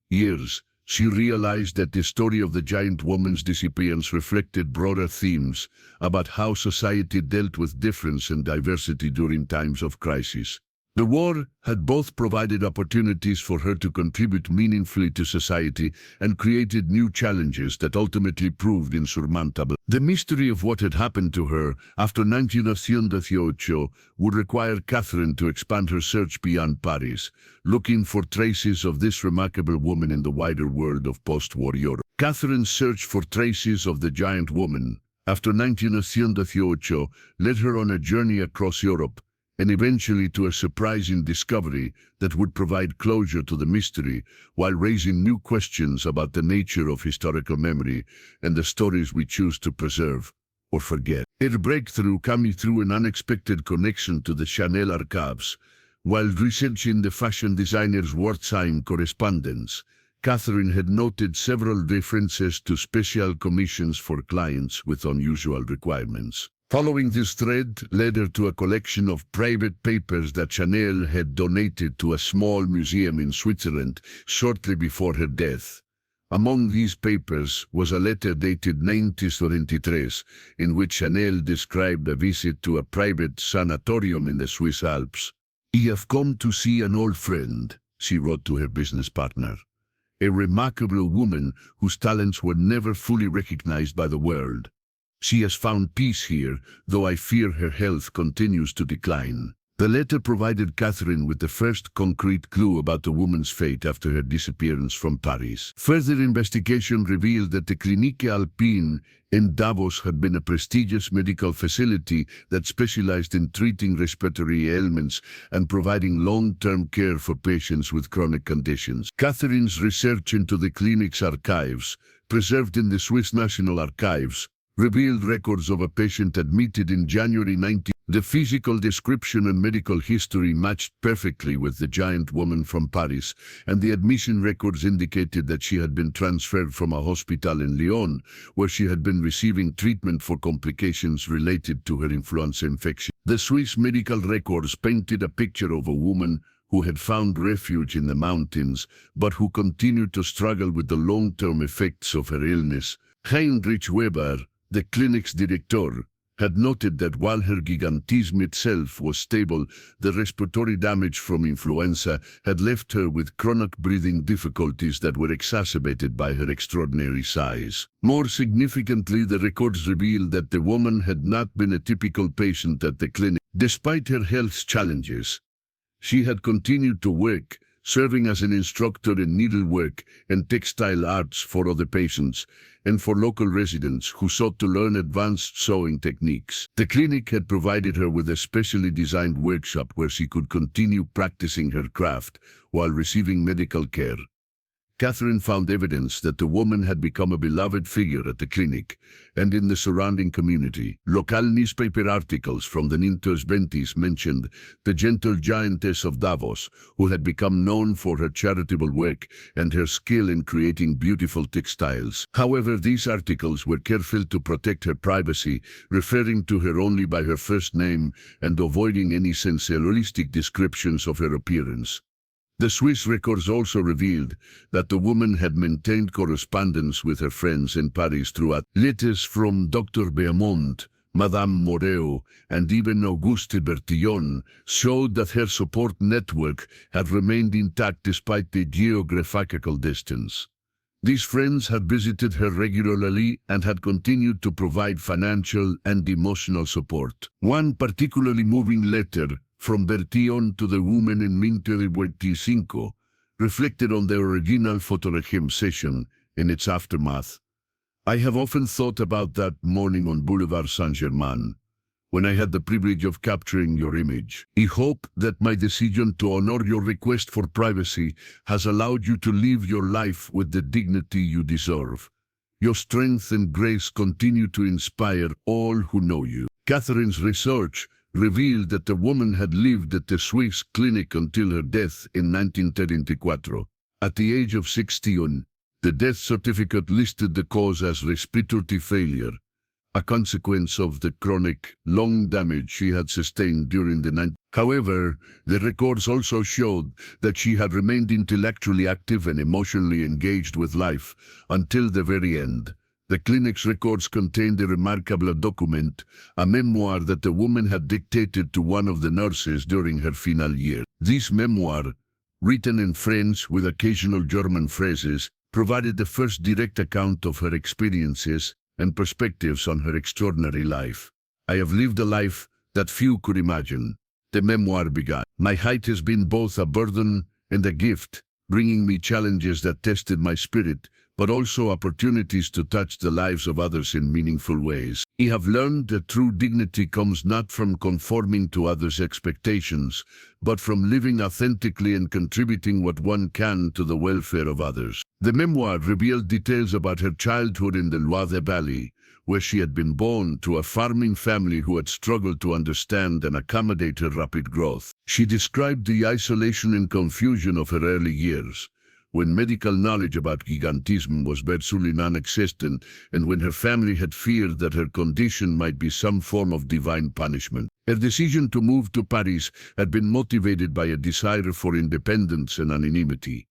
years, she realized that the story of the giant woman's disappearance reflected broader themes about how society dealt with difference and diversity during times of crisis. The war had both provided opportunities for her to contribute meaningfully to society and created new challenges that ultimately proved insurmountable. The mystery of what had happened to her after 1918 would require Catherine to expand her search beyond Paris, looking for traces of this remarkable woman in the wider world of post-war Europe. Catherine's search for traces of the giant woman after 1918 led her on a journey across Europe, and eventually to a surprising discovery that would provide closure to the mystery while raising new questions about the nature of historical memory and the stories we choose to preserve or forget. Her breakthrough came through an unexpected connection to the Chanel archives. While researching the fashion designer's wartime correspondence, Catherine had noted several references to special commissions for clients with unusual requirements. Following this thread led her to a collection of private papers that Chanel had donated to a small museum in Switzerland shortly before her death. Among these papers was a letter dated 1923, in which Chanel described a visit to a private sanatorium in the Swiss Alps. "I have come to see an old friend," she wrote to her business partner, "a remarkable woman whose talents were never fully recognized by the world. She has found peace here, though I fear her health continues to decline." The letter provided Catherine with the first concrete clue about the woman's fate after her disappearance from Paris. Further investigation revealed that the Clinique Alpine in Davos had been a prestigious medical facility that specialized in treating respiratory ailments and providing long-term care for patients with chronic conditions. Catherine's research into the clinic's archives, preserved in the Swiss National Archives, revealed records of a patient admitted in January 19. The physical description and medical history matched perfectly with the giant woman from Paris, and the admission records indicated that she had been transferred from a hospital in Lyon, where she had been receiving treatment for complications related to her influenza infection. The Swiss medical records painted a picture of a woman who had found refuge in the mountains, but who continued to struggle with the long-term effects of her illness. Heinrich Weber, the clinic's director, had noted that while her gigantism itself was stable, the respiratory damage from influenza had left her with chronic breathing difficulties that were exacerbated by her extraordinary size. More significantly, the records revealed that the woman had not been a typical patient at the clinic. Despite her health challenges, she had continued to work, serving as an instructor in needlework and textile arts for other patients and for local residents who sought to learn advanced sewing techniques. The clinic had provided her with a specially designed workshop where she could continue practicing her craft while receiving medical care. Catherine found evidence that the woman had become a beloved figure at the clinic and in the surrounding community. Local newspaper articles from the Nintes Ventis mentioned the gentle giantess of Davos, who had become known for her charitable work and her skill in creating beautiful textiles. However, these articles were careful to protect her privacy, referring to her only by her first name and avoiding any sensationalistic descriptions of her appearance. The Swiss records also revealed that the woman had maintained correspondence with her friends in Paris throughout. Letters from Dr. Beaumont, Madame Moreau, and even Auguste Bertillon showed that her support network had remained intact despite the geographical distance. These friends had visited her regularly and had continued to provide financial and emotional support. One particularly moving letter from Bertillon to the woman in 1925 reflected on the original photoregime session in its aftermath. I have often thought about that morning on Boulevard Saint-Germain, when I had the privilege of capturing your image. I hope that my decision to honor your request for privacy has allowed you to live your life with the dignity you deserve. Your strength and grace continue to inspire all who know you. Catherine's research revealed that the woman had lived at the Swiss clinic until her death in 1934. At the age of 61, the death certificate listed the cause as respiratory failure, a consequence of the chronic lung damage she had sustained during the 90s. However, the records also showed that she had remained intellectually active and emotionally engaged with life until the very end. The clinic's records contained a remarkable document, a memoir that the woman had dictated to one of the nurses during her final year. This memoir, written in French with occasional German phrases, provided the first direct account of her experiences and perspectives on her extraordinary life. I have lived a life that few could imagine. The memoir began. My height has been both a burden and a gift, bringing me challenges that tested my spirit, but also opportunities to touch the lives of others in meaningful ways. I have learned that true dignity comes not from conforming to others' expectations, but from living authentically and contributing what one can to the welfare of others. The memoir revealed details about her childhood in the Loire Valley, where she had been born to a farming family who had struggled to understand and accommodate her rapid growth. She described the isolation and confusion of her early years, when medical knowledge about gigantism was virtually non-existent, and when her family had feared that her condition might be some form of divine punishment. Her decision to move to Paris had been motivated by a desire for independence and anonymity.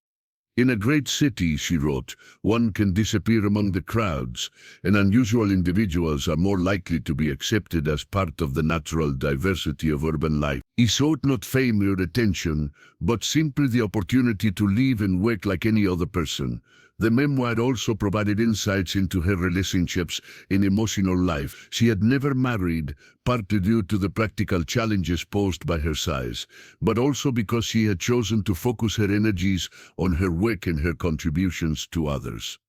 In a great city, she wrote, one can disappear among the crowds, and unusual individuals are more likely to be accepted as part of the natural diversity of urban life. He sought not fame or attention, but simply the opportunity to live and work like any other person. The memoir also provided insights into her relationships and emotional life. She had never married, partly due to the practical challenges posed by her size, but also because she had chosen to focus her energies on her work and her contributions to others.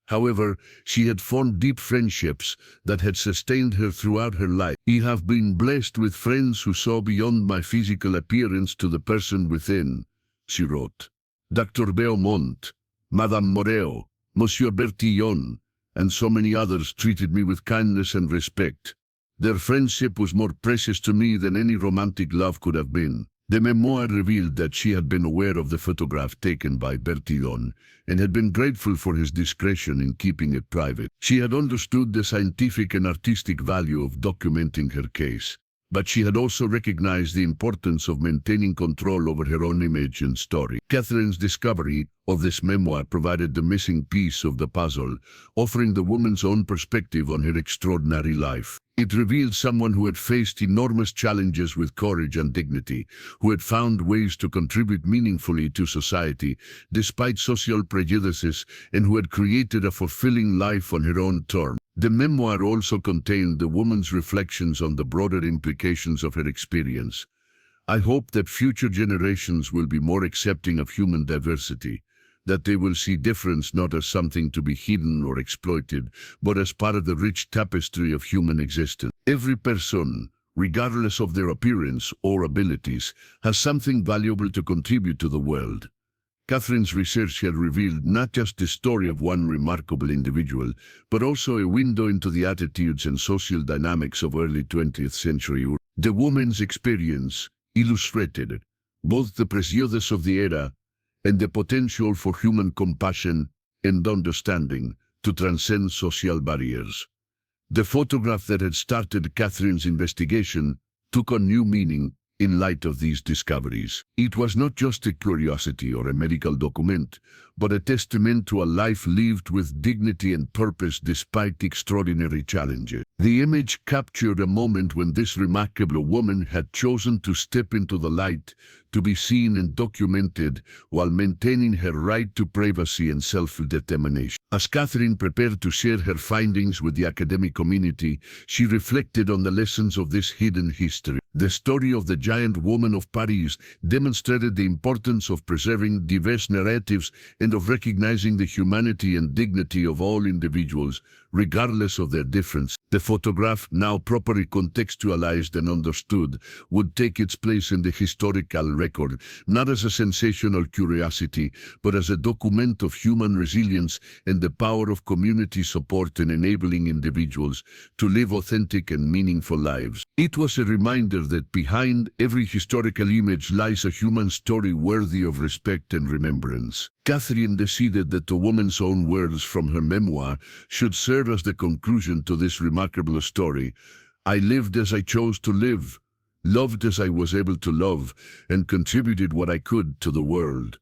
However, she had formed deep friendships that had sustained her throughout her life. I have been blessed with friends who saw beyond my physical appearance to the person within, she wrote. Dr. Beaumont, Madame Moreau, Monsieur Bertillon, and so many others treated me with kindness and respect. Their friendship was more precious to me than any romantic love could have been. The memoir revealed that she had been aware of the photograph taken by Bertillon and had been grateful for his discretion in keeping it private. She had understood the scientific and artistic value of documenting her case, but she had also recognized the importance of maintaining control over her own image and story. Catherine's discovery of this memoir provided the missing piece of the puzzle, offering the woman's own perspective on her extraordinary life. It revealed someone who had faced enormous challenges with courage and dignity, who had found ways to contribute meaningfully to society despite social prejudices, and who had created a fulfilling life on her own terms. The memoir also contained the woman's reflections on the broader implications of her experience. I hope that future generations will be more accepting of human diversity, that they will see difference not as something to be hidden or exploited, but as part of the rich tapestry of human existence. Every person, regardless of their appearance or abilities, has something valuable to contribute to the world. Catherine's research had revealed not just the story of one remarkable individual, but also a window into the attitudes and social dynamics of early 20th century Europe. The woman's experience illustrated both the prejudice of the era and the potential for human compassion and understanding to transcend social barriers. The photograph that had started Catherine's investigation took on new meaning in light of these discoveries. It was not just a curiosity or a medical document, but a testament to a life lived with dignity and purpose despite extraordinary challenges. The image captured a moment when this remarkable woman had chosen to step into the light, to be seen and documented, while maintaining her right to privacy and self-determination. As Catherine prepared to share her findings with the academic community, she reflected on the lessons of this hidden history. The story of the giant woman of Paris demonstrated the importance of preserving diverse narratives and of recognizing the humanity and dignity of all individuals, regardless of their difference. The photograph, now properly contextualized and understood, would take its place in the historical record, not as a sensational curiosity, but as a document of human resilience and the power of community support in enabling individuals to live authentic and meaningful lives. It was a reminder that behind every historical image lies a human story worthy of respect and remembrance. Catherine decided that the woman's own words from her memoir should serve as the conclusion to this remarkable story. I lived as I chose to live, loved as I was able to love, and contributed what I could to the world.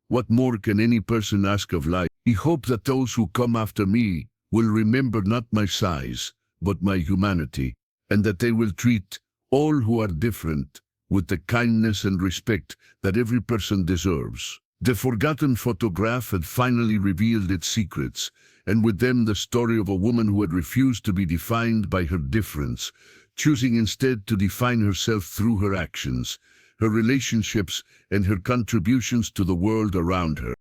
What more can any person ask of life? I hope that those who come after me will remember not my size, but my humanity, and that they will treat all who are different with the kindness and respect that every person deserves. The forgotten photograph had finally revealed its secrets, and with them the story of a woman who had refused to be defined by her difference, choosing instead to define herself through her actions, her relationships, and her contributions to the world around her.